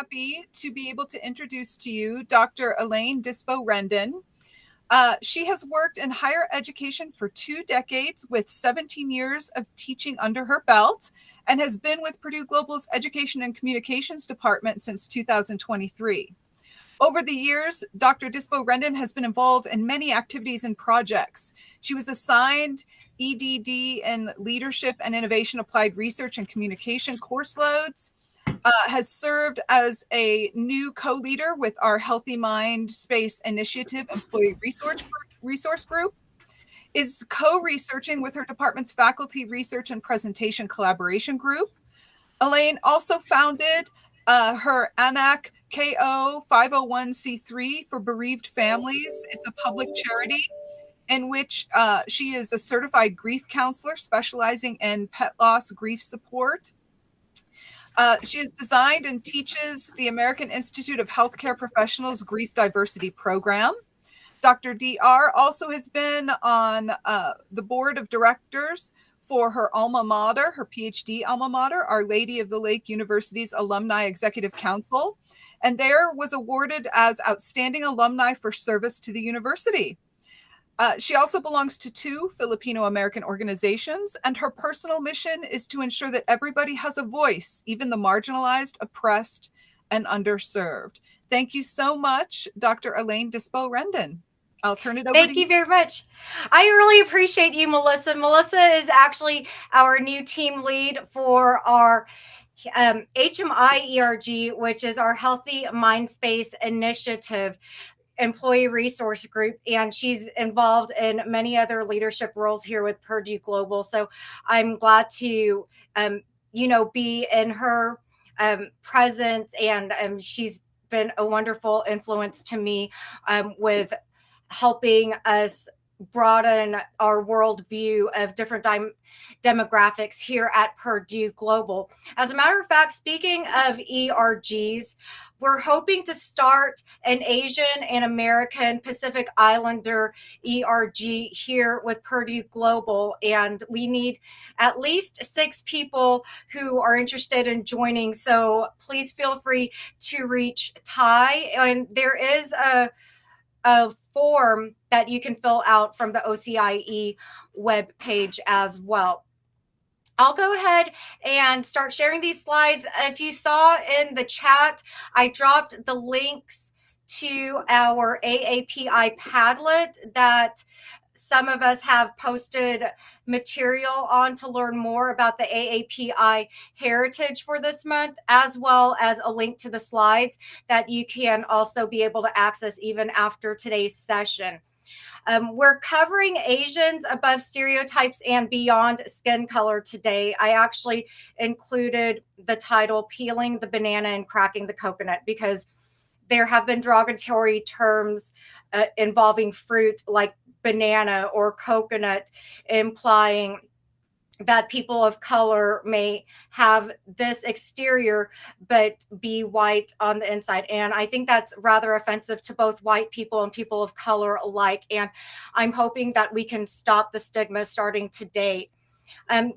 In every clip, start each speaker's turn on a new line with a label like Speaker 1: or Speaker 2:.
Speaker 1: happy to be able to introduce to you Dr. Elaine Dispo-Rendón. She has worked in higher education for 2 decades with 17 years of teaching under her belt and has been with Purdue Global's Education and Communications Department since 2023. Over the years, Dr. Dispo-Rendón has been involved in many activities and projects. She was assigned EDD in Leadership and Innovation Applied Research and Communication course loads, has served as a new co-leader with our Healthy Mind Space Initiative Employee Resource Group, is co-researching with her department's Faculty Research and Presentation Collaboration Group. Elaine also founded her ANAC KO 501c3 for bereaved families. It's a public charity in which she is a certified grief counselor specializing in pet loss grief support. She has designed and teaches the American Institute of Healthcare Professionals Grief Diversity Program. Dr. DR also has been on the board of directors for her alma mater, her PhD alma mater, Our Lady of the Lake University's Alumni Executive Council, and there was awarded as Outstanding Alumni for Service to the University. She also belongs to 2 Filipino American organizations, and her personal mission is to ensure that everybody has a voice, even the marginalized, oppressed, and underserved. Thank you so much, Dr. Elaine Dispo-Rendón. I'll turn it over to you.
Speaker 2: Thank you very much. I really appreciate you, Melissa. Melissa is actually our new team lead for our HMI ERG, which is our Healthy Mind Space Initiative Employee Resource Group, and she's involved in many other leadership roles here with Purdue Global. So I'm glad to, be in her presence, and she's been a wonderful influence to me with helping us broaden our worldview of different demographics here at Purdue Global. As a matter of fact, speaking of ERGs, we're hoping to start an Asian and American Pacific Islander ERG here with Purdue Global, and we need at least 6 people who are interested in joining. So please feel free to reach Ty, and there is a form that you can fill out from the OCIE webpage as well. I'll go ahead and start sharing these slides. If you saw in the chat, I dropped the links to our AAPI Padlet that some of us have posted material on to learn more about the AAPI heritage for this month, as well as a link to the slides that you can also be able to access even after today's session. We're covering Asians above stereotypes and beyond skin color today. I actually included the title Peeling the Banana and Cracking the Coconut because there have been derogatory terms involving fruit like banana or coconut, implying that people of color may have this exterior but be white on the inside. And I think that's rather offensive to both white people and people of color alike. And I'm hoping that we can stop the stigma starting today.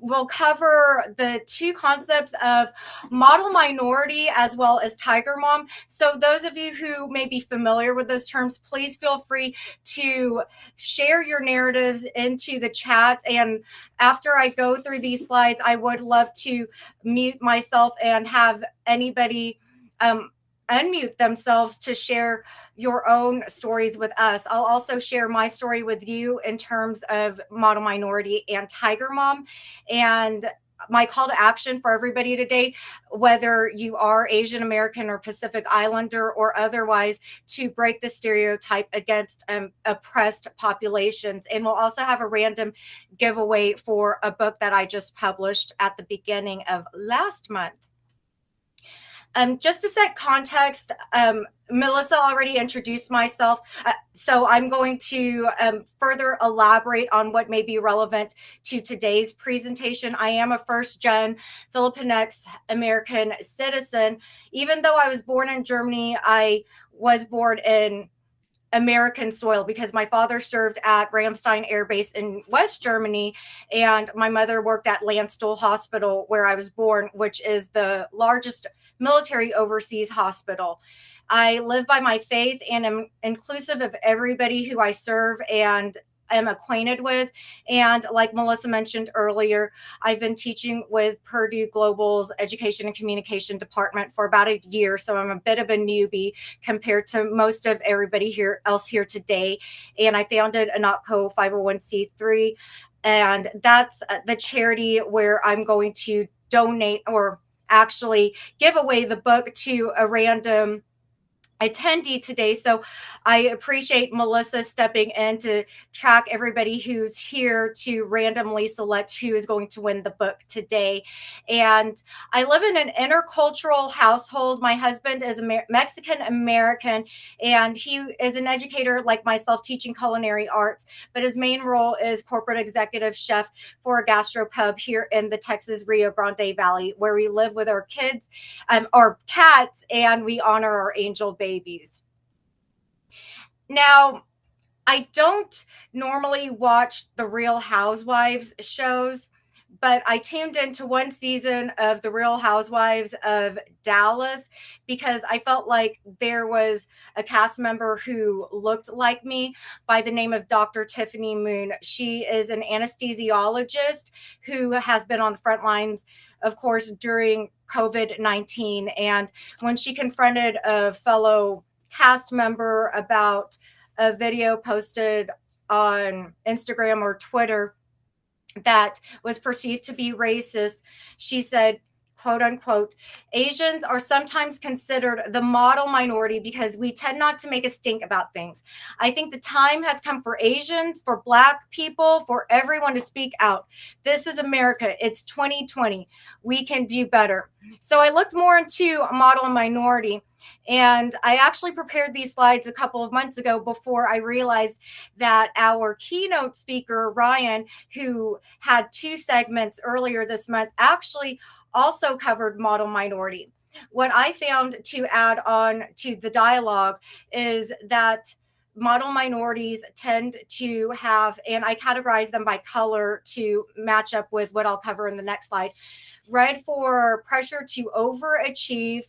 Speaker 2: We'll cover the 2 concepts of model minority as well as tiger mom. So those of you who may be familiar with those terms, please feel free to share your narratives into the chat. And after I go through these slides, I would love to mute myself and have anybody unmute themselves to share your own stories with us. I'll also share my story with you in terms of model minority and tiger mom. And my call to action for everybody today, whether you are Asian American or Pacific Islander or otherwise, to break the stereotype against oppressed populations. And we'll also have a random giveaway for a book that I just published at the beginning of last month. Just to set context, Melissa already introduced myself, so I'm going to further elaborate on what may be relevant to today's presentation. I am a first-gen Filipinx American citizen. Even though I was born in Germany, I was born in American soil, because my father served at Ramstein Air Base in West Germany, and my mother worked at Landstuhl Hospital, where I was born, which is the largest military overseas hospital. I live by my faith and am inclusive of everybody who I serve and am acquainted with. And like Melissa mentioned earlier, I've been teaching with Purdue Global's Education and Communication Department for about a year. So I'm a bit of a newbie compared to most of everybody else here today. And I founded a NotCo 501c3. And that's the charity where I'm going to donate, or actually give away, the book to a random attendee today. So I appreciate Melissa stepping in to track everybody who's here to randomly select who is going to win the book today. And I live in an intercultural household. My husband is Mexican American, and he is an educator like myself, teaching culinary arts, but his main role is corporate executive chef for a gastropub here in the Texas Rio Grande Valley, where we live with our kids, our cats, and we honor our angel babies. Now, I don't normally watch the Real Housewives shows, but I tuned into one season of the Real Housewives of Dallas because I felt like there was a cast member who looked like me by the name of Dr. Tiffany Moon. She is an anesthesiologist who has been on the front lines, of course, during COVID-19. And when she confronted a fellow cast member about a video posted on Instagram or Twitter that was perceived to be racist, she said, quote unquote, Asians are sometimes considered the model minority because we tend not to make a stink about things. I think the time has come for Asians, for Black people, for everyone to speak out. This is America. It's 2020. We can do better. So I looked more into model minority. And I actually prepared these slides a couple of months ago before I realized that our keynote speaker, Ryan, who had 2 segments earlier this month, actually also covered model minority. What I found to add on to the dialogue is that model minorities tend to have, and I categorize them by color to match up with what I'll cover in the next slide. Red for pressure to overachieve,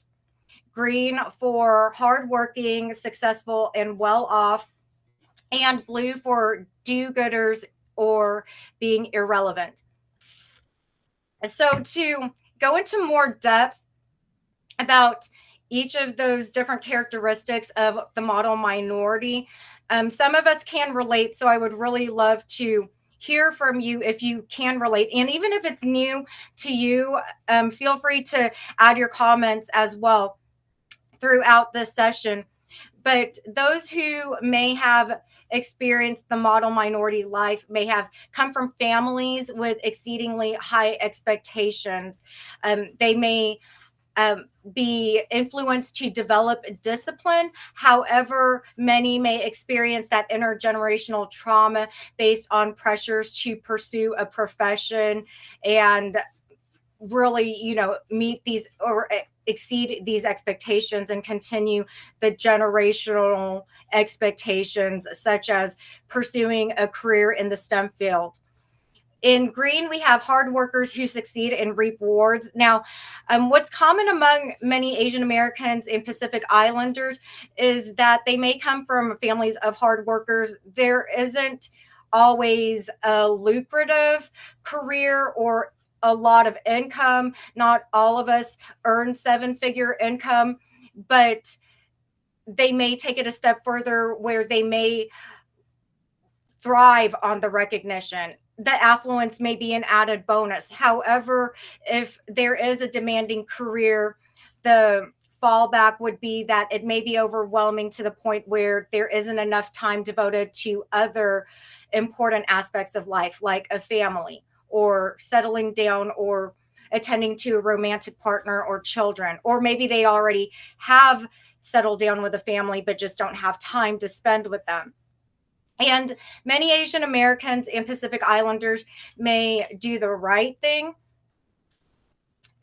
Speaker 2: green for hardworking, successful, and well off, and blue for do-gooders or being irrelevant. So to go into more depth about each of those different characteristics of the model minority, some of us can relate. So I would really love to hear from you if you can relate. And even if it's new to you, feel free to add your comments as well throughout this session. But those who may have experienced the model minority life may have come from families with exceedingly high expectations. They may be influenced to develop discipline. However, many may experience that intergenerational trauma based on pressures to pursue a profession and really, meet these or exceed these expectations and continue the generational expectations, such as pursuing a career in the STEM field. In green, we have hard workers who succeed and reap rewards. Now, what's common among many Asian Americans and Pacific Islanders is that they may come from families of hard workers. There isn't always a lucrative career or a lot of income. Not all of us earn 7-figure income, but they may take it a step further where they may thrive on the recognition. The affluence may be an added bonus. However, if there is a demanding career, the fallback would be that it may be overwhelming to the point where there isn't enough time devoted to other important aspects of life, like a family or settling down or attending to a romantic partner or children. Or maybe they already have settled down with a family, but just don't have time to spend with them. And many Asian Americans and Pacific Islanders may do the right thing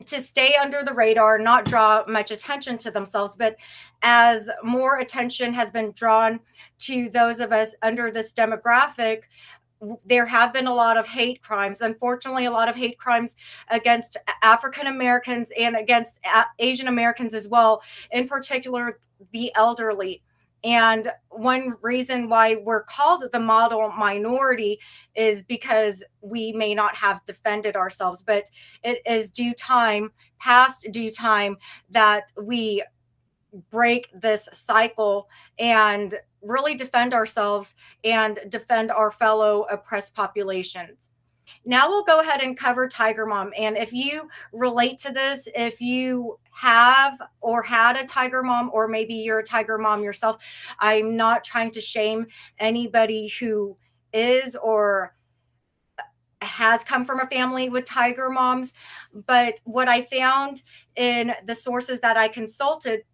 Speaker 2: to stay under the radar, not draw much attention to themselves. But as more attention has been drawn to those of us under this demographic, there have been a lot of hate crimes. Unfortunately, a lot of hate crimes against African Americans and against Asian Americans as well, in particular the elderly. And one reason why we're called the model minority is because we may not have defended ourselves, but it is due time, past due time, that we break this cycle and really defend ourselves and defend our fellow oppressed populations. Now we'll go ahead and cover Tiger Mom. And if you relate to this, if you have or had a Tiger Mom, or maybe you're a Tiger Mom yourself, I'm not trying to shame anybody who is or has come from a family with Tiger Moms. But what I found in the sources that I consulted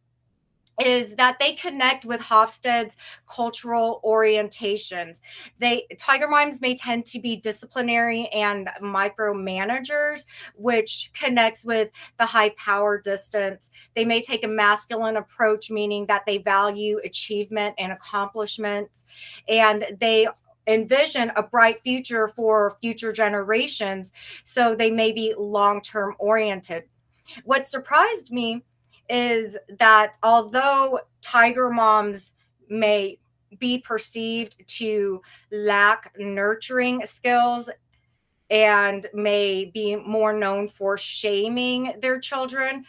Speaker 2: is that they connect with Hofstede's cultural orientations. Tiger moms may tend to be disciplinary and micromanagers, which connects with the high power distance. They may take a masculine approach, meaning that they value achievement and accomplishments, and they envision a bright future for future generations. So they may be long-term oriented. What surprised me is that although Tiger moms may be perceived to lack nurturing skills and may be more known for shaming their children,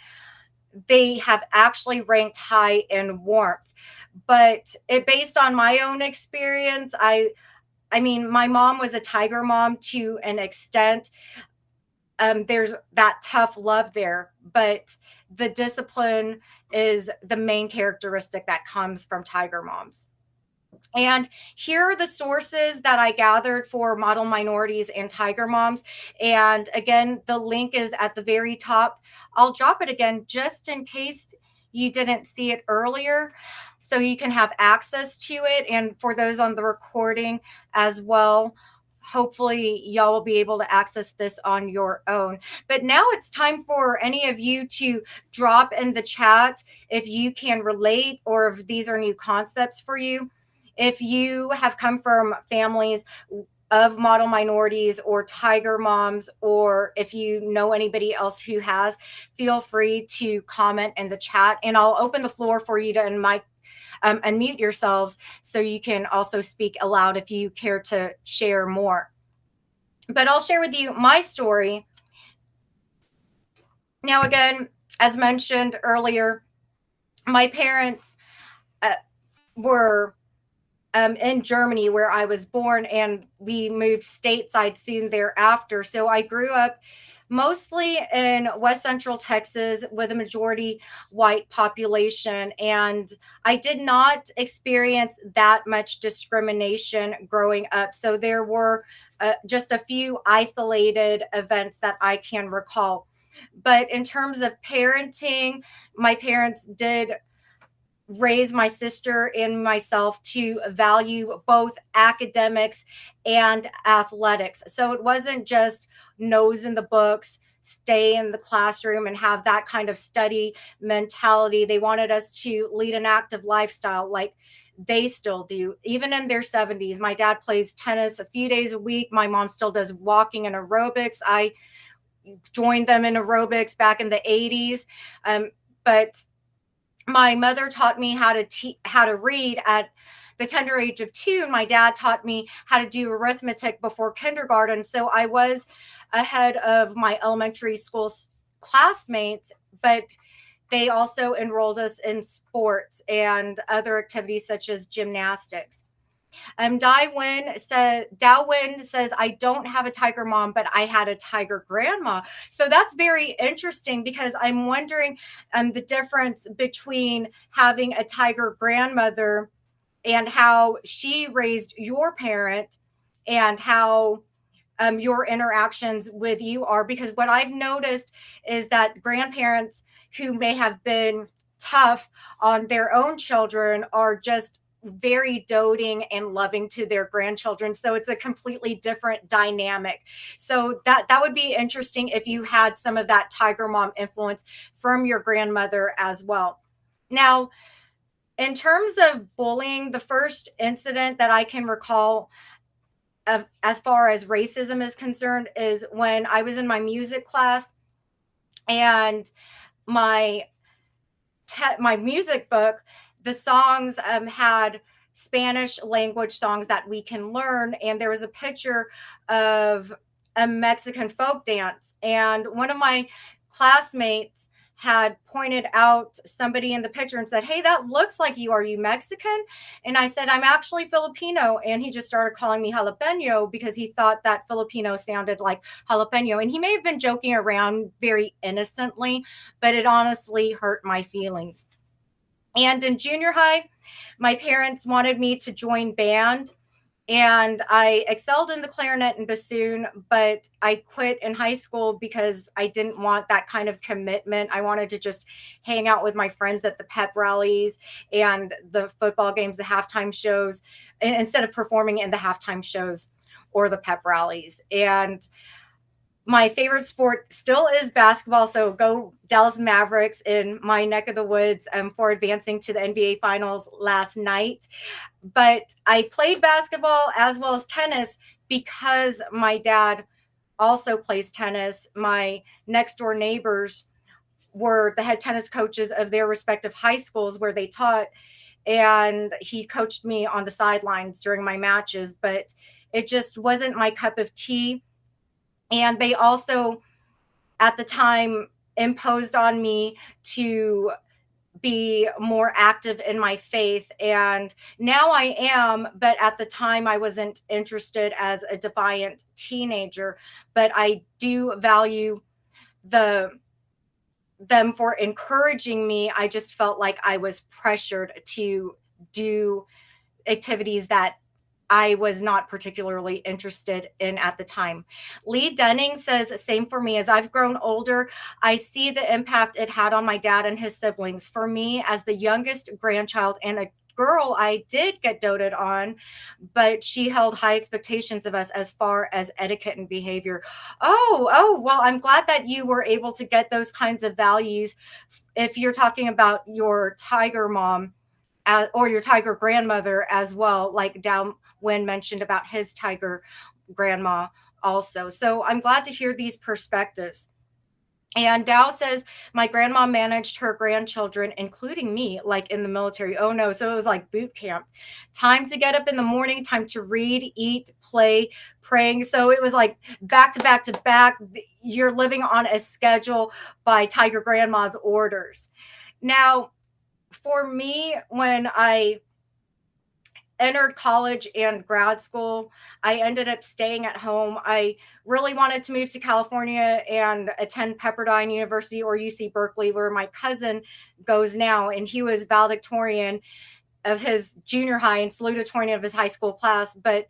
Speaker 2: they have actually ranked high in warmth. But based on my own experience, I mean, my mom was a Tiger mom to an extent. There's that tough love there, but the discipline is the main characteristic that comes from Tiger moms. And here are the sources that I gathered for model minorities and Tiger moms. And again, the link is at the very top. I'll drop it again just in case you didn't see it earlier, so you can have access to it. And for those on the recording as well, hopefully y'all will be able to access this on your own. But now it's time for any of you to drop in the chat if you can relate or if these are new concepts for you. If you have come from families of model minorities or Tiger moms, or if you know anybody else who has, feel free to comment in the chat, and I'll open the floor for you to unmute yourselves so you can also speak aloud if you care to share more. But I'll share with you my story. Now, again, as mentioned earlier, my parents were in Germany, where I was born, and we moved stateside soon thereafter. So I grew up mostly in West Central Texas with a majority white population. And I did not experience that much discrimination growing up. So there were just a few isolated events that I can recall. But in terms of parenting, my parents did raise my sister and myself to value both academics and athletics. So it wasn't just nose in the books, stay in the classroom and have that kind of study mentality. They wanted us to lead an active lifestyle like they still do, even in their 70s. My dad plays tennis a few days a week. My mom still does walking and aerobics. I joined them in aerobics back in the 80s. But my mother taught me how to read at the tender age of 2, and my dad taught me how to do arithmetic before kindergarten. So I was ahead of my elementary school classmates, but they also enrolled us in sports and other activities such as gymnastics. Dao Win says, I don't have a Tiger mom, but I had a Tiger grandma. So that's very interesting, because I'm wondering the difference between having a Tiger grandmother and how she raised your parent, and how your interactions with you are. Because what I've noticed is that grandparents who may have been tough on their own children are just very doting and loving to their grandchildren. So it's a completely different dynamic. So that would be interesting if you had some of that tiger mom influence from your grandmother as well. Now, in terms of bullying, the first incident that I can recall as far as racism is concerned is when I was in my music class, and my my music book, the songs had Spanish language songs that we can learn, and there was a picture of a Mexican folk dance, and one of my classmates had pointed out somebody in the picture and said, "Hey, that looks like you. Are you Mexican?" And I said, "I'm actually Filipino." And he just started calling me jalapeno because he thought that Filipino sounded like jalapeno. And he may have been joking around very innocently, but it honestly hurt my feelings. And in junior high, my parents wanted me to join band, and I excelled in the clarinet and bassoon, but I quit in high school because I didn't want that kind of commitment. I wanted to just hang out with my friends at the pep rallies and the football games, the halftime shows, instead of performing in the halftime shows or the pep rallies. And my favorite sport still is basketball. So go Dallas Mavericks in my neck of the woods for advancing to the NBA Finals last night. But I played basketball as well as tennis because my dad also plays tennis. My next door neighbors were the head tennis coaches of their respective high schools where they taught. And he coached me on the sidelines during my matches, but it just wasn't my cup of tea. And they also, at the time, imposed on me to be more active in my faith. And now I am, but at the time I wasn't interested as a defiant teenager. But I do value them for encouraging me. I just felt like I was pressured to do activities that I was not particularly interested in at the time. Lee Dunning says, same for me. As I've grown older, I see the impact it had on my dad and his siblings. For me, as the youngest grandchild and a girl, I did get doted on, but she held high expectations of us as far as etiquette and behavior. Well, I'm glad that you were able to get those kinds of values. If you're talking about your tiger mom, or your tiger grandmother as well, like Dow Wynn mentioned about his tiger grandma also. So I'm glad to hear these perspectives. And Dow says, my grandma managed her grandchildren, including me, like in the military. Oh no. So it was like boot camp. Time to get up in the morning, time to read, eat, play, praying. So it was like back to back to back. You're living on a schedule by tiger grandma's orders. Now, for me, when I entered college and grad school, I ended up staying at home. I really wanted to move to California and attend Pepperdine University or UC Berkeley, where my cousin goes now. And he was valedictorian of his junior high and salutatorian of his high school class. But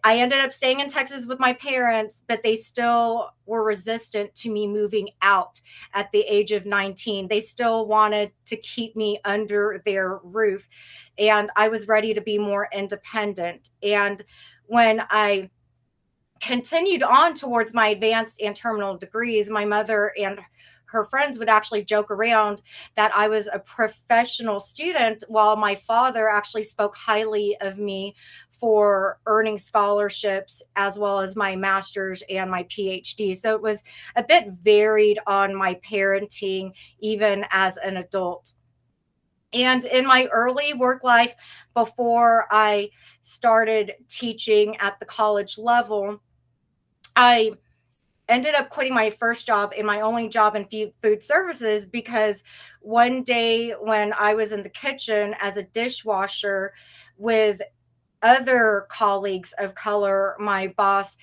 Speaker 2: I ended up staying in Texas with my parents, but they still were resistant to me moving out at the age of 19. They still wanted to keep me under their roof, and I was ready to be more independent. And when I continued on towards my advanced and terminal degrees, my mother and her friends would actually joke around that I was a professional student, while my father actually spoke highly of me for earning scholarships as well as my master's and my PhD. So it was a bit varied on my parenting, even as an adult. And in my early work life, before I started teaching at the college level, I ended up quitting my first job and my only job in food services because one day when I was in the kitchen as a dishwasher with other colleagues of color, my boss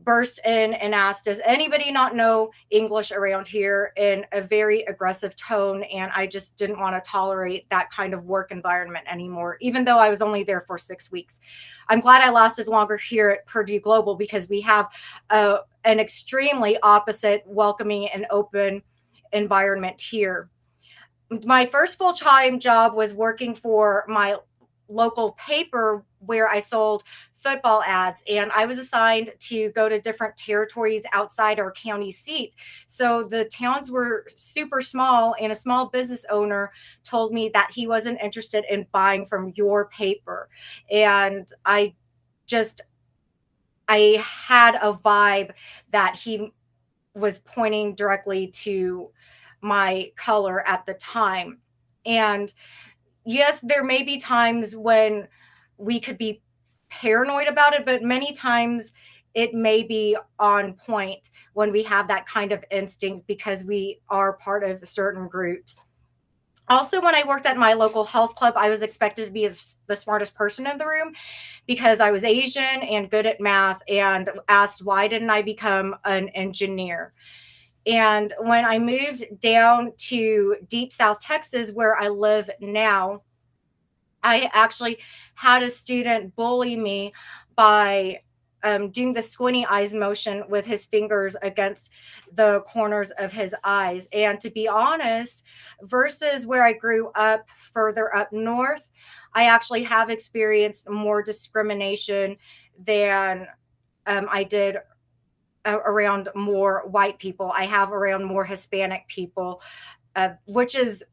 Speaker 2: burst in and asked, does anybody not know English around here, in a very aggressive tone. And I just didn't want to tolerate that kind of work environment anymore, even though I was only there for 6 weeks. I'm glad I lasted longer here at Purdue Global because we have an extremely opposite, welcoming and open environment here. My first full-time job was working for my local paper where I sold football ads, and I was assigned to go to different territories outside our county seat. So the towns were super small, and a small business owner told me that he wasn't interested in buying from your paper. And I had a vibe that he was pointing directly to my color at the time. And yes, there may be times when we could be paranoid about it, but many times it may be on point when we have that kind of instinct because we are part of certain groups. Also, when I worked at my local health club, I was expected to be the smartest person in the room because I was Asian and good at math, and asked why didn't I become an engineer. And when I moved down to deep South Texas, where I live now, I actually had a student bully me by doing the squinty eyes motion with his fingers against the corners of his eyes. And to be honest, versus where I grew up further up north, I actually have experienced more discrimination than I did around more white people. I have around more Hispanic people, which is,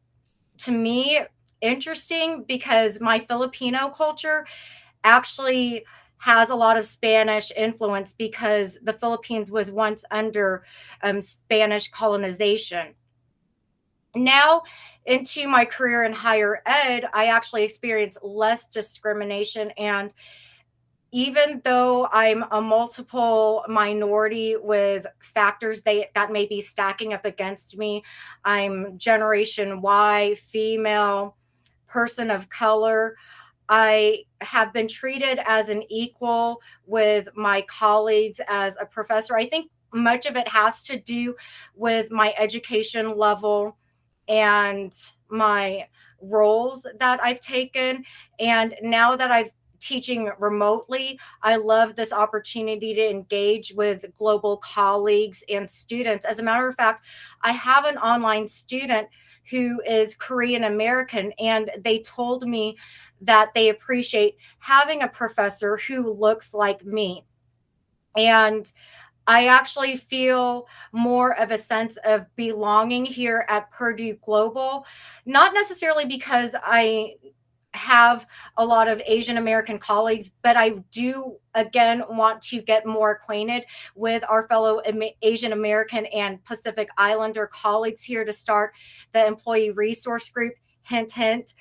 Speaker 2: to me, interesting because my Filipino culture actually has a lot of Spanish influence because the Philippines was once under Spanish colonization. Now, into my career in higher ed, I actually experience less discrimination. And even though I'm a multiple minority with factors that may be stacking up against me, I'm Generation Y, female, person of color, I have been treated as an equal with my colleagues as a professor. I think much of it has to do with my education level and my roles that I've taken. And now that I've teaching remotely, I love this opportunity to engage with global colleagues and students. As a matter of fact, I have an online student who is Korean American, and they told me that they appreciate having a professor who looks like me. And I actually feel more of a sense of belonging here at Purdue Global, not necessarily because I have a lot of Asian American colleagues, but I do again want to get more acquainted with our fellow Asian American and Pacific Islander colleagues here to start the employee resource group. Hint, hint.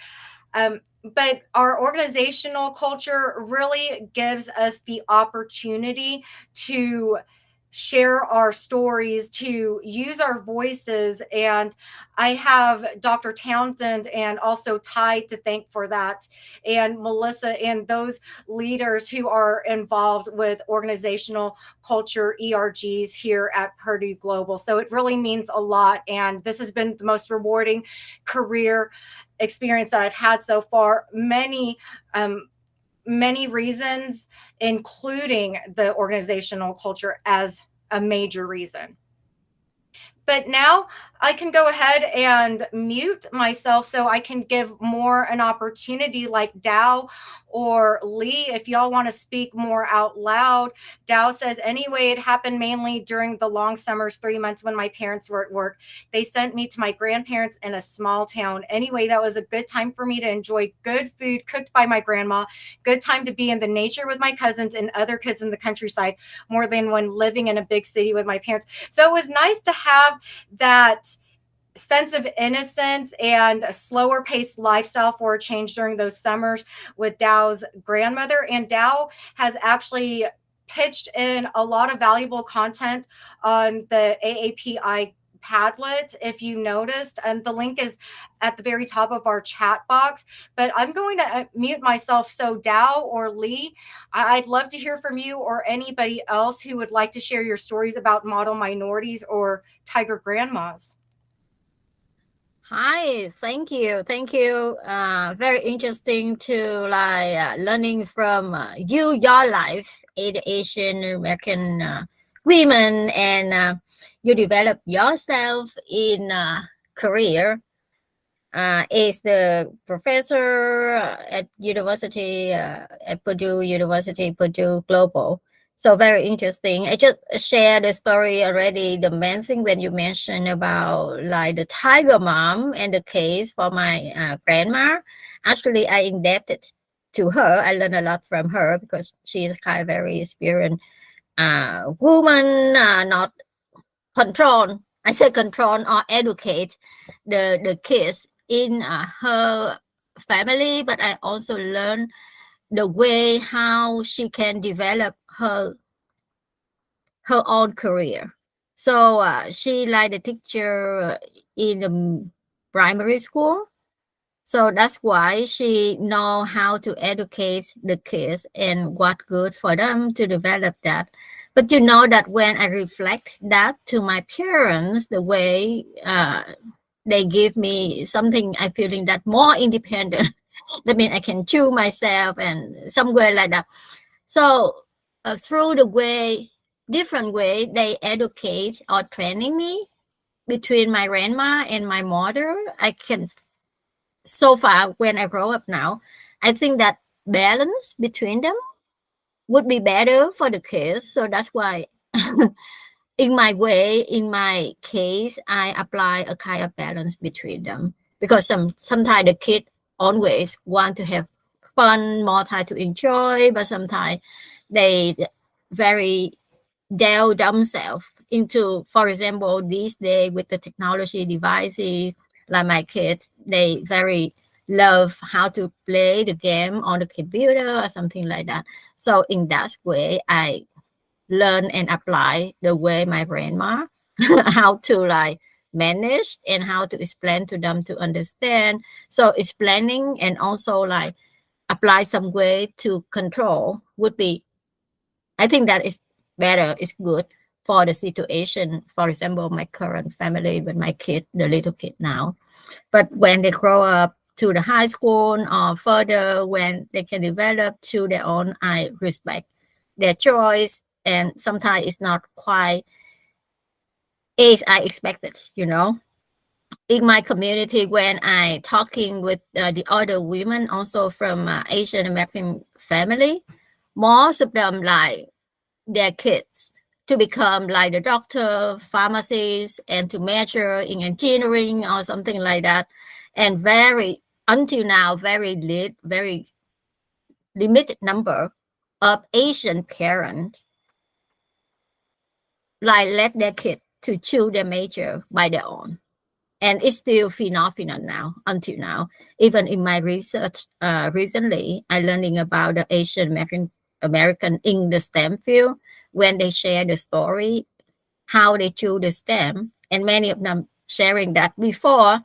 Speaker 2: But our organizational culture really gives us the opportunity to share our stories, to use our voices. And I have Dr. Townsend and also Ty to thank for that, and Melissa and those leaders who are involved with organizational culture ERGs here at Purdue Global. So it really means a lot. And this has been the most rewarding career experience that I've had so far. Many reasons, including the organizational culture as a major reason. But now I can go ahead and mute myself so I can give more an opportunity, like Dow or Lee, if y'all want to speak more out loud. Dow says, anyway, it happened mainly during the long summers, 3 months when my parents were at work. They sent me to my grandparents in a small town. Anyway, that was a good time for me to enjoy good food cooked by my grandma, good time to be in the nature with my cousins and other kids in the countryside, more than when living in a big city with my parents. So it was nice to have that sense of innocence and a slower paced lifestyle for a change during those summers with Dow's grandmother. And Dow has actually pitched in a lot of valuable content on the AAPI Padlet, if you noticed, and the link is at the very top of our chat box. But I'm going to mute myself. So Dow or Lee, I'd love to hear from you or anybody else who would like to share your stories about model minorities or tiger grandmas.
Speaker 3: Hi, thank you. Very interesting to learning from your life, Asian American women, and you develop yourself in career. is the professor at university at Purdue University, Purdue Global. So very interesting. I just shared the story already. The main thing when you mentioned about like the tiger mom and the case for my grandma, actually I indebted to her. I learned a lot from her because she is kind of very experienced woman, not control. I say control or educate the kids in her family, but I also learned the way how she can develop her own career. So she like the teacher in the primary school. So that's why she know how to educate the kids and what good for them to develop that. But you know that when I reflect that to my parents, the way they give me something, I feeling that more independent. That means I can choose myself and somewhere like that. So through the way, different way they educate or training me between my grandma and my mother, I can so far when I grow up now, I think that balance between them would be better for the kids. So that's why in my way, in my case, I apply a kind of balance between them because sometimes the kid always want to have fun, more time to enjoy, but sometimes they very delve themselves into, for example, these days with the technology devices, like my kids, they very love how to play the game on the computer or something like that. So in that way, I learn and apply the way my grandma how to like manage and how to explain to them to understand. So explaining and also like apply some way to control would be, I think that is better, is good for the situation. For example, my current family with my kid, the little kid now. But when they grow up to the high school or further, when they can develop to their own, I respect their choice. And sometimes it's not quite as I expected, you know. In my community, when I talking with the other women, also from Asian American family, most of them like their kids to become like the doctor, pharmacist, and to major in engineering or something like that. And very, until now, very limited number of Asian parents like let their kid to choose their major by their own. And it's still phenomenon now, until now. Even in my research recently, I learning about the Asian American in the STEM field when they share the story, how they choose the STEM, and many of them sharing that before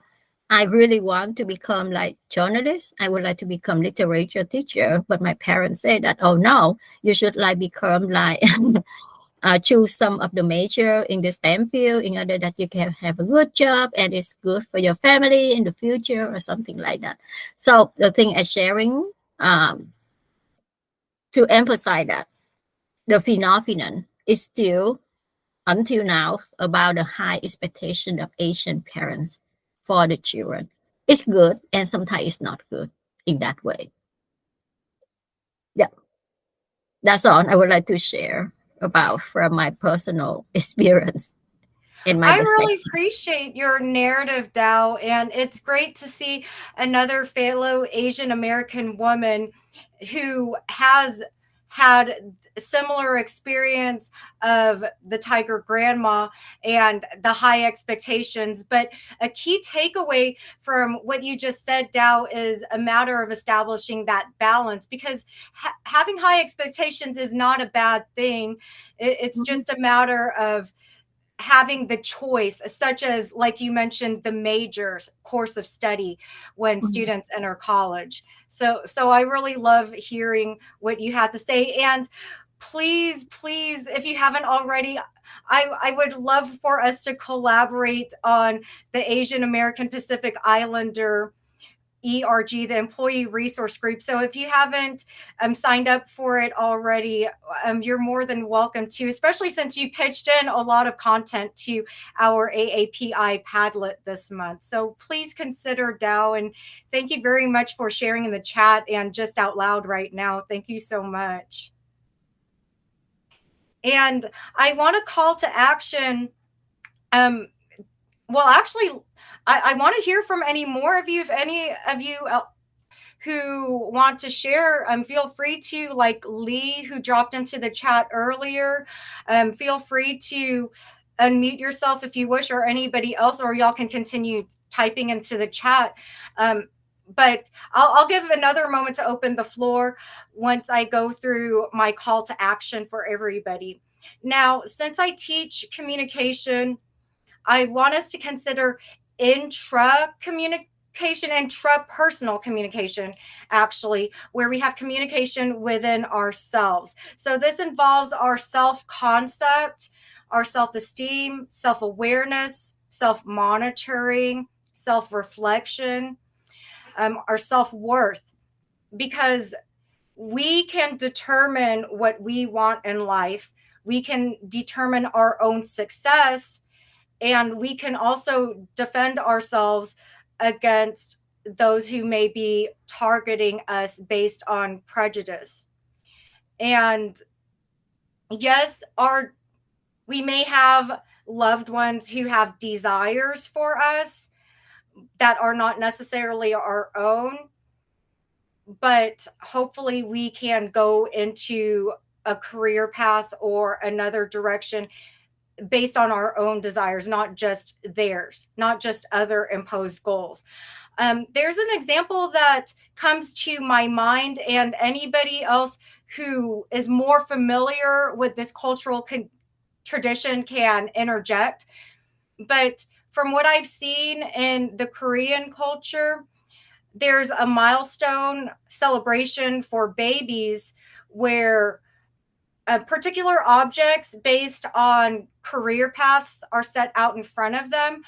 Speaker 3: I really want to become like journalist. I would like to become literature teacher, but my parents say that, oh no, you should like become like choose some of the major in the STEM field in order that you can have a good job and it's good for your family in the future or something like that. So the thing is sharing to emphasize that the phenomenon is still until now about the high expectation of Asian parents for the children. It's good and sometimes it's not good in that way. Yeah, that's all I would like to share about from my personal experience and my
Speaker 2: I really
Speaker 3: perspective.
Speaker 2: appreciate your narrative, Dow, and it's great to see another fellow Asian American woman who has had similar experience of the tiger grandma and the high expectations. But a key takeaway from what you just said, Dow, is a matter of establishing that balance, because having high expectations is not a bad thing. It's just a matter of having the choice, such as, like you mentioned, the majors course of study when students enter college. So I really love hearing what you have to say. And please, if you haven't already, I would love for us to collaborate on the Asian American Pacific Islander ERG, the Employee Resource Group. So if you haven't signed up for it already, you're more than welcome to, especially since you pitched in a lot of content to our AAPI Padlet this month. So please consider Dow, and thank you very much for sharing in the chat and just out loud right now. Thank you so much. And I want to call to action. Well, actually, I want to hear from any more of you. If any of you who want to share, feel free to, like Lee, who dropped into the chat earlier, feel free to unmute yourself if you wish, or anybody else, or y'all can continue typing into the chat. But I'll give another moment to open the floor once I go through my call to action for everybody. Now, since I teach communication, I want us to consider intrapersonal communication, actually, where we have communication within ourselves. So this involves our self-concept, our self-esteem, self-awareness, self-monitoring, self-reflection, our self-worth, because we can determine what we want in life. We can determine our own success, and we can also defend ourselves against those who may be targeting us based on prejudice. And yes, we may have loved ones who have desires for us that are not necessarily our own, but hopefully we can go into a career path or another direction based on our own desires, not just theirs, not just other imposed goals. There's an example that comes to my mind, and anybody else who is more familiar with this cultural tradition can interject. But from what I've seen in the Korean culture, there's a milestone celebration for babies where particular objects based on career paths are set out in front of them,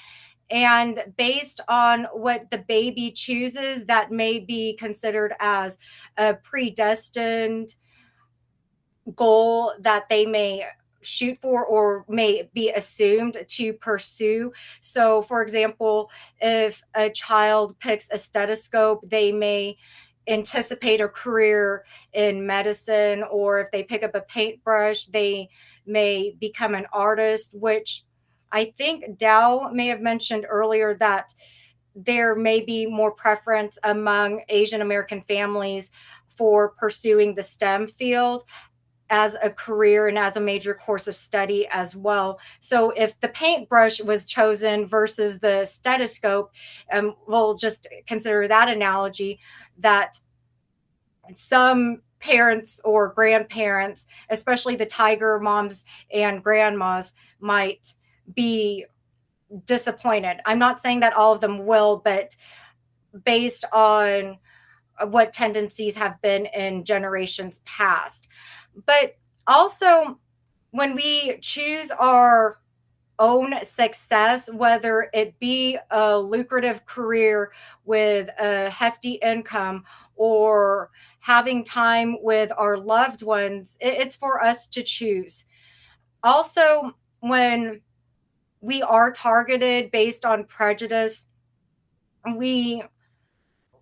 Speaker 2: and based on what the baby chooses, that may be considered as a predestined goal that they may shoot for or may be assumed to pursue. So for example, if a child picks a stethoscope, they may anticipate a career in medicine, or if they pick up a paintbrush, they may become an artist, which I think Dow may have mentioned earlier that there may be more preference among Asian American families for pursuing the STEM field as a career and as a major course of study as well. So if the paintbrush was chosen versus the stethoscope, we'll just consider that analogy, that some parents or grandparents, especially the tiger moms and grandmas, might be disappointed. I'm not saying that all of them will, but based on what tendencies have been in generations past. But also, when we choose our own success, whether it be a lucrative career with a hefty income or having time with our loved ones, it's for us to choose. Also, when we are targeted based on prejudice, we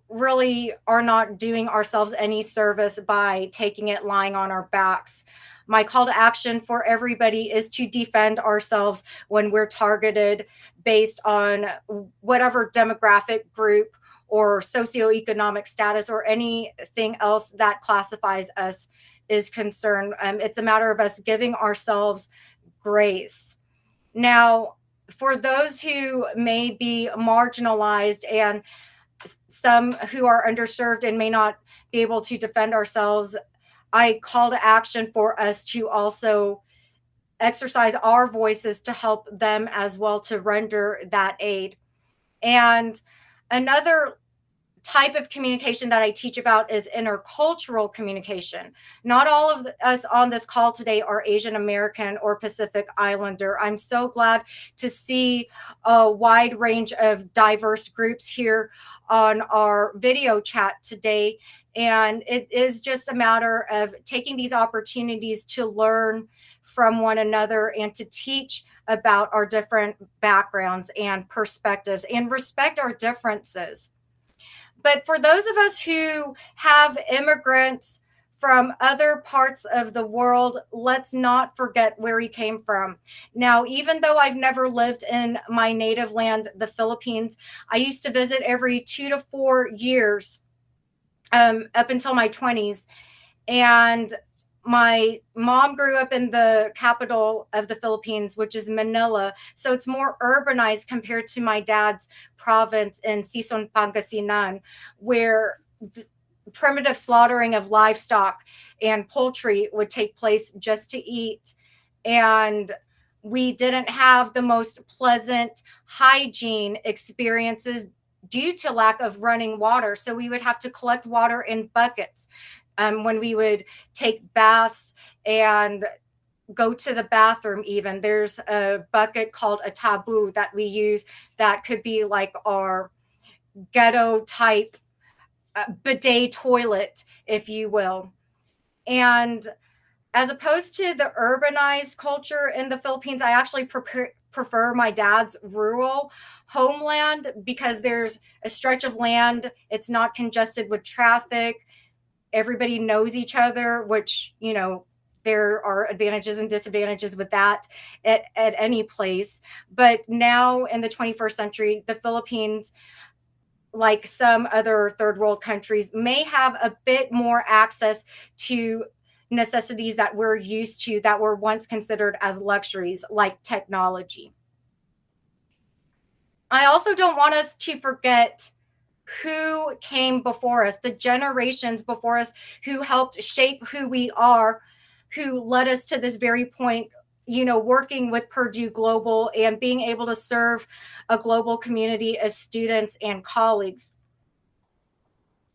Speaker 2: really are not doing ourselves any service by taking it lying on our backs. My call to action for everybody is to defend ourselves when we're targeted based on whatever demographic group or socioeconomic status or anything else that classifies us is concerned. It's a matter of us giving ourselves grace. Now, for those who may be marginalized and some who are underserved and may not be able to defend ourselves, I call to action for us to also exercise our voices to help them as well, to render that aid. And another type of communication that I teach about is intercultural communication. Not all of us on this call today are Asian American or Pacific Islander. I'm so glad to see a wide range of diverse groups here on our video chat today. And it is just a matter of taking these opportunities to learn from one another and to teach about our different backgrounds and perspectives and respect our differences. But for those of us who have immigrants from other parts of the world, let's not forget where we came from. Now, even though I've never lived in my native land, the Philippines, I used to visit every 2 to 4 years up until my 20s. And my mom grew up in the capital of the Philippines, which is Manila. So it's more urbanized compared to my dad's province in Sison, Pangasinan, where primitive slaughtering of livestock and poultry would take place just to eat. And we didn't have the most pleasant hygiene experiences due to lack of running water. So we would have to collect water in buckets when we would take baths and go to the bathroom. Even there's a bucket called a taboo that we use that could be like our ghetto type bidet toilet, if you will. And as opposed to the urbanized culture in the Philippines, I actually prefer my dad's rural homeland because there's a stretch of land. It's not congested with traffic. Everybody knows each other, which, you know, there are advantages and disadvantages with that at any place. But now in the 21st century, the Philippines, like some other third world countries, may have a bit more access to necessities that we're used to that were once considered as luxuries, like technology. I also don't want us to forget who came before us, the generations before us who helped shape who we are, who led us to this very point, you know, working with Purdue Global and being able to serve a global community of students and colleagues.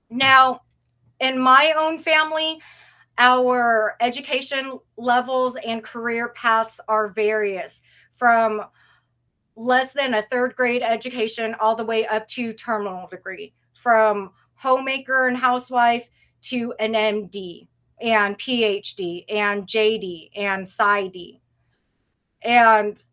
Speaker 2: Now, in my own family, our education levels and career paths are various, from less than a third grade education all the way up to terminal degree, from homemaker and housewife to an MD and PhD and JD and PsyD, and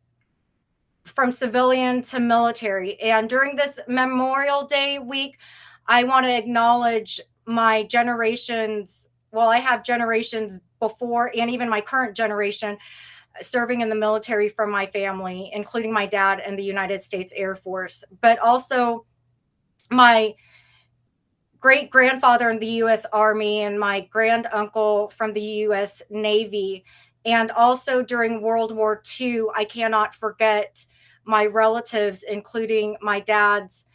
Speaker 2: from civilian to military. And during this Memorial Day week, I want to acknowledge my generations. Well, I have generations before and even my current generation serving in the military from my family, including my dad in the United States Air Force, but also my great grandfather in the U.S. Army and my grand uncle from the U.S. Navy. And also during World War II, I cannot forget my relatives, including my dad's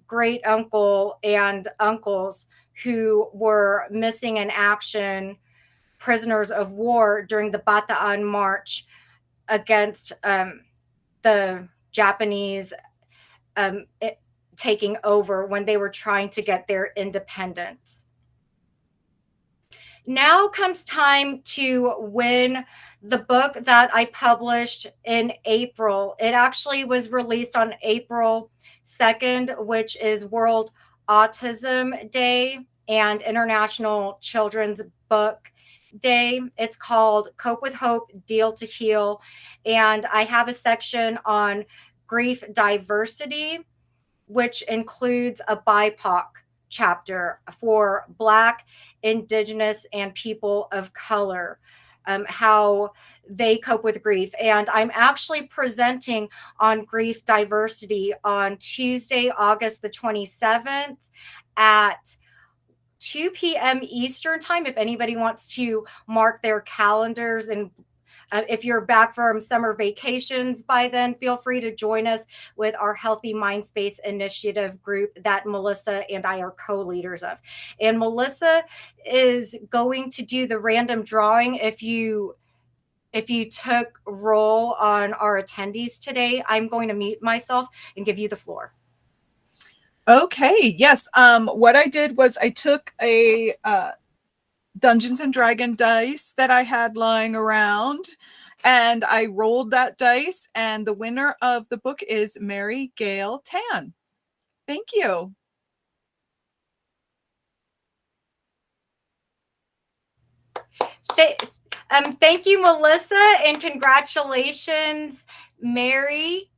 Speaker 2: great uncle and uncles who were missing in action, prisoners of war during the Bataan March against the Japanese taking over when they were trying to get their independence. Now comes time to win the book that I published in April. It actually was released on April 2nd, which is World Autism Day and International Children's Book Day. It's called Cope with Hope, Deal to Heal. And I have a section on grief diversity, which includes a BIPOC chapter for Black, Indigenous, and people of color, how they cope with grief. And I'm actually presenting on grief diversity on Tuesday, August the 27th at 2 p.m. Eastern time, if anybody wants to mark their calendars. And if you're back from summer vacations by then, feel free to join us with our Healthy Mindspace Initiative group that Melissa and I are co-leaders of. And Melissa is going to do the random drawing. If you took roll on our attendees today, I'm going to mute myself and give you the floor.
Speaker 1: Okay, yes. What I did was I took a Dungeons and Dragon dice that I had lying around, and I rolled that dice, and the winner of the book is Mary Gail Tan. Thank you.
Speaker 2: Thank you, Melissa, and congratulations, Mary.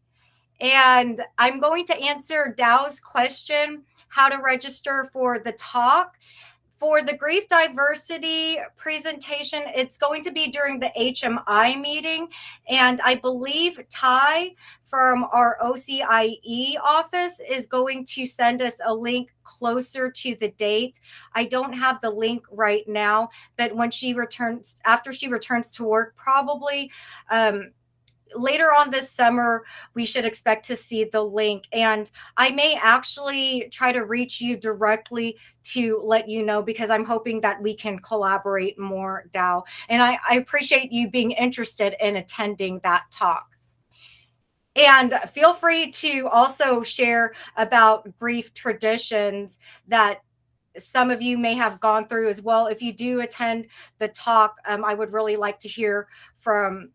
Speaker 2: And I'm going to answer Dow's question, how to register for the talk. For the grief diversity presentation, it's going to be during the HMI meeting. And I believe Ty from our OCIE office is going to send us a link closer to the date. I don't have the link right now, but when she returns, after she returns to work, probably later on this summer, we should expect to see the link. And I may actually try to reach you directly to let you know, because I'm hoping that we can collaborate more, Dow. And I appreciate you being interested in attending that talk. And feel free to also share about grief traditions that some of you may have gone through as well. If you do attend the talk, I would really like to hear from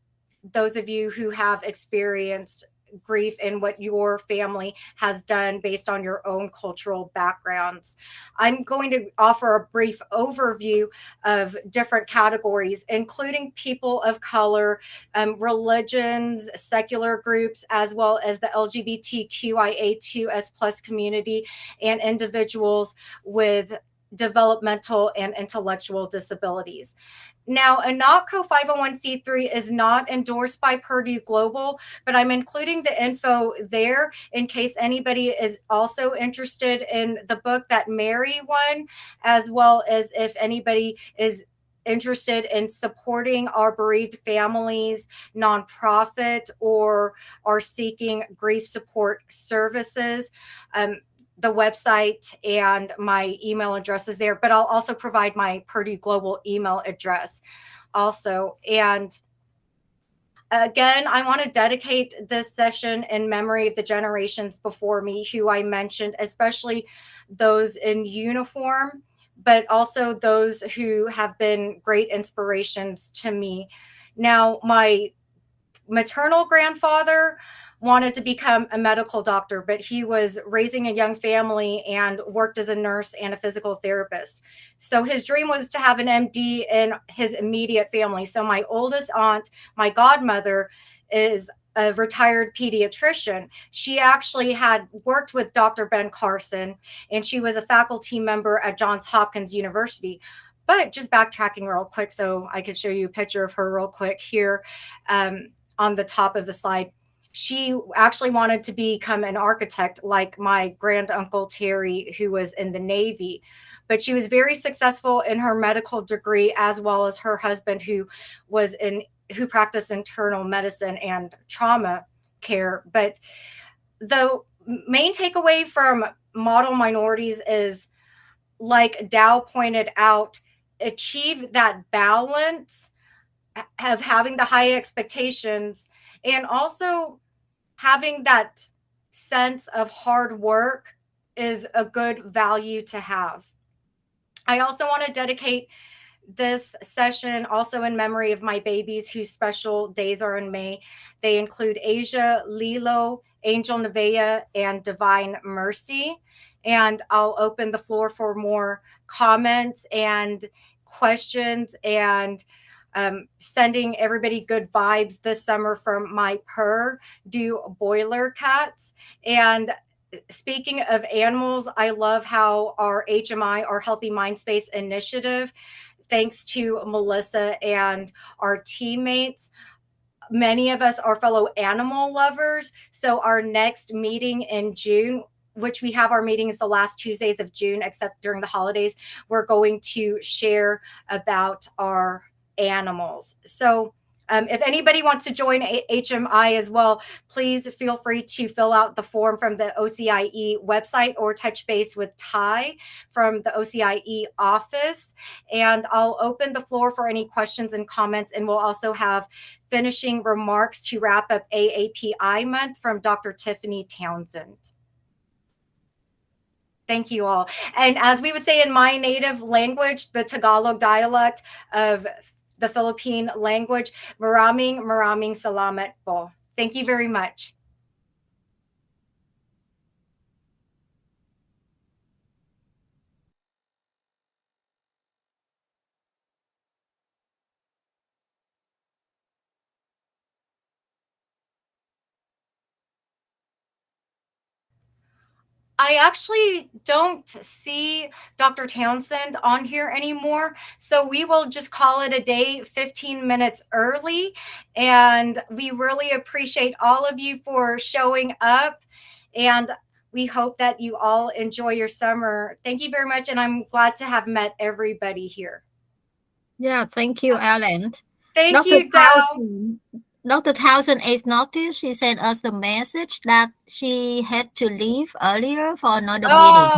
Speaker 2: those of you who have experienced grief and what your family has done based on your own cultural backgrounds. I'm going to offer a brief overview of different categories, including people of color, religions, secular groups, as well as the LGBTQIA2S+ community and individuals with developmental and intellectual disabilities. Now, a NOTCO 501c3 is not endorsed by Purdue Global, but I'm including the info there in case anybody is also interested in the book that Mary won, as well as if anybody is interested in supporting our bereaved families, nonprofit, or are seeking grief support services. The website and my email address is there, but I'll also provide my Purdue Global email address also. And again, I want to dedicate this session in memory of the generations before me who I mentioned, especially those in uniform, but also those who have been great inspirations to me. Now, my maternal grandfather wanted to become a medical doctor, but he was raising a young family and worked as a nurse and a physical therapist. So his dream was to have an MD in his immediate family. So my oldest aunt, my godmother, is a retired pediatrician. She actually had worked with Dr. Ben Carson, and she was a faculty member at Johns Hopkins University. But just backtracking real quick so I could show you a picture of her real quick here on the top of the slide. She actually wanted to become an architect like my granduncle Terry, who was in the Navy. But she was very successful in her medical degree, as well as her husband, who practiced internal medicine and trauma care. But the main takeaway from model minorities is, like Dow pointed out, achieve that balance of having the high expectations and also having that sense of hard work is a good value to have. I also want to dedicate this session also in memory of my babies whose special days are in May. They include Asia, Lilo, Angel Nevaeh, and Divine Mercy. And I'll open the floor for more comments and questions, and sending everybody good vibes this summer from my Purdue Boiler Cats. And speaking of animals, I love how our HMI, our Healthy Mind Space initiative, thanks to Melissa and our teammates, many of us are fellow animal lovers. So our next meeting in June, which we have our meetings the last Tuesdays of June, except during the holidays, we're going to share about our animals. So if anybody wants to join HMI as well, please feel free to fill out the form from the OCIE website or touch base with Ty from the OCIE office. And I'll open the floor for any questions and comments. And we'll also have finishing remarks to wrap up AAPI month from Dr. Tiffany Townsend. Thank you all. And as we would say in my native language, the Tagalog dialect of the Philippine language, maraming salamat po. Thank you very much. I actually don't see Dr. Townsend on here anymore. So we will just call it a day 15 minutes early. And we really appreciate all of you for showing up. And we hope that you all enjoy your summer. Thank you very much. And I'm glad to have met everybody here.
Speaker 3: Yeah, thank you, Ellen.
Speaker 2: Thank you, Dow.
Speaker 3: Dr. Townsend is noticed. She sent us the message that she had to leave earlier for another meeting.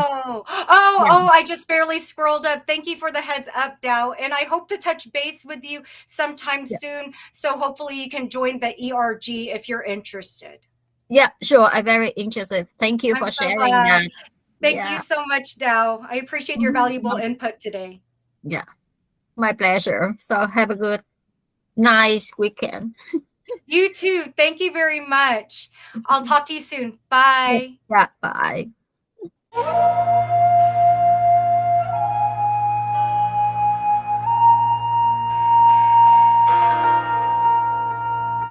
Speaker 2: I just barely scrolled up. Thank you for the heads up, Dow. And I hope to touch base with you sometime soon. So hopefully you can join the ERG if you're interested.
Speaker 3: Yeah, sure. I'm very interested. Thank you for
Speaker 2: so
Speaker 3: sharing
Speaker 2: glad.
Speaker 3: that.
Speaker 2: Thank you so much, Dow. I appreciate your valuable input today.
Speaker 3: Yeah, my pleasure. So have a good, nice weekend.
Speaker 2: You too. Thank you very much. I'll talk to you soon. Bye.
Speaker 3: Yeah, bye.